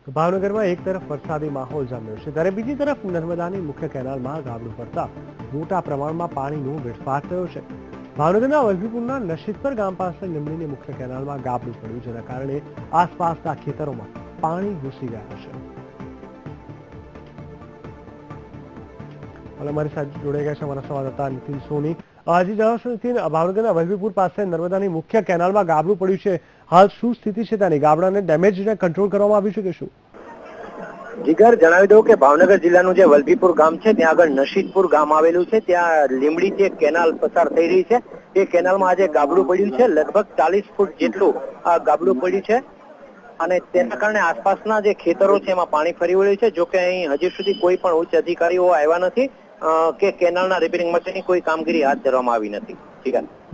ભાવનગરમાં એક તરફ વરસાદી માહોલ જામ્યો છે ત્યારે બીજી તરફ નર્મદાની મુખ્ય કેનાલમાં ગાબડું પડતા મોટા પ્રમાણમાં પાણીનો વેડફાટ થયો છે। ભાવનગરના વલભીપુરના નશીદપર ગામ પાસે લીંબડીની મુખ્ય કેનાલમાં ગાબડું પડ્યું, જેના કારણે આસપાસના ખેતરોમાં પાણી ઘૂસી ગયા છે। हमारे साथ जुड़े गए हमारा संवाददाता नितिन सोनी। जी जણાવશો नितिन, भावनगરના વલભીપુર પાસે નર્મદાની મુખ્ય કેનાલમાં ગાબડું પડ્યું છે, હાલ શું સ્થિતિ છે ત્યાંની? ગાબડાને ડેમેજને કંટ્રોલ કરવામાં આવ્યું છે કે શું? જીગર, જણાવી દઉં કે ભાવનગર જિલ્લાનું જે વલભીપુર ગામ છે ત્યાં આગળ નશીદપુર ગામ આવેલું છે। ત્યાં લીંબડીથી એક કેનાલ પસાર થઈ રહી છે। એ કેનાલમાં આજે ગાબડું પડ્યું છે, લગભગ 40 ફૂટ જેટલું આ ગાબડું પડ્યું છે અને તેના કારણે આસપાસના જે ખેતરો છે એમાં પાણી ફરી વળ્યું છે। જો કે અહીં હજી સુધી કોઈ પણ ઉચ્ચ અધિકારીઓ આવ્યા નથી કે કેનાલના રિપેરિંગ માટેની કોઈ કામગીરી હાથ ધરવામાં આવી નથી।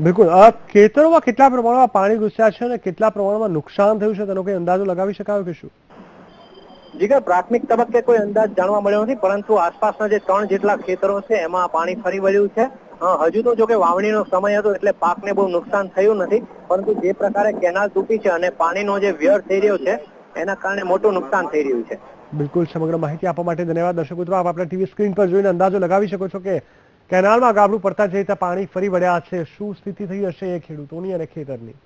બિલકુલ, ખેતરોમાં કેટલા પ્રમાણમાં પાણી ઘૂસ્યા છે અને કેટલા પ્રમાણમાં નુકસાન થયું છે તેનો કોઈ અંદાજો લગાવી શકાયો કે શું? જીગર, પ્રાથમિક તબક્કે કોઈ અંદાજ જાણવા મળ્યો નથી, પરંતુ આસપાસના જે 3 જેટલા ખેતરો છે એમાં પાણી ફરી વળ્યું છે। હજુ તો જો કે વાવણીનો સમય હતો એટલે પાકને બહુ નુકસાન થયું નથી, પરંતુ જે પ્રકારે કેનાલ તૂટી છે અને પાણીનો જે વ્યય થઈ રહ્યો છે એના કારણે મોટું નુકસાન થઈ રહ્યું છે। બિલકુલ, સમગ્ર માહિતી આપવા માટે ધન્યવાદ। દર્શક મિત્રો, આપ આપણા ટીવી સ્ક્રીન પર જોઈને અંદાજો લગાવી શકો છો કે કેનાલમાં ગાબડું પડતા જ રીતે પાણી ફરી વળ્યા છે। શું સ્થિતિ થઈ હશે એ ખેડૂતોની અને ખેતરની?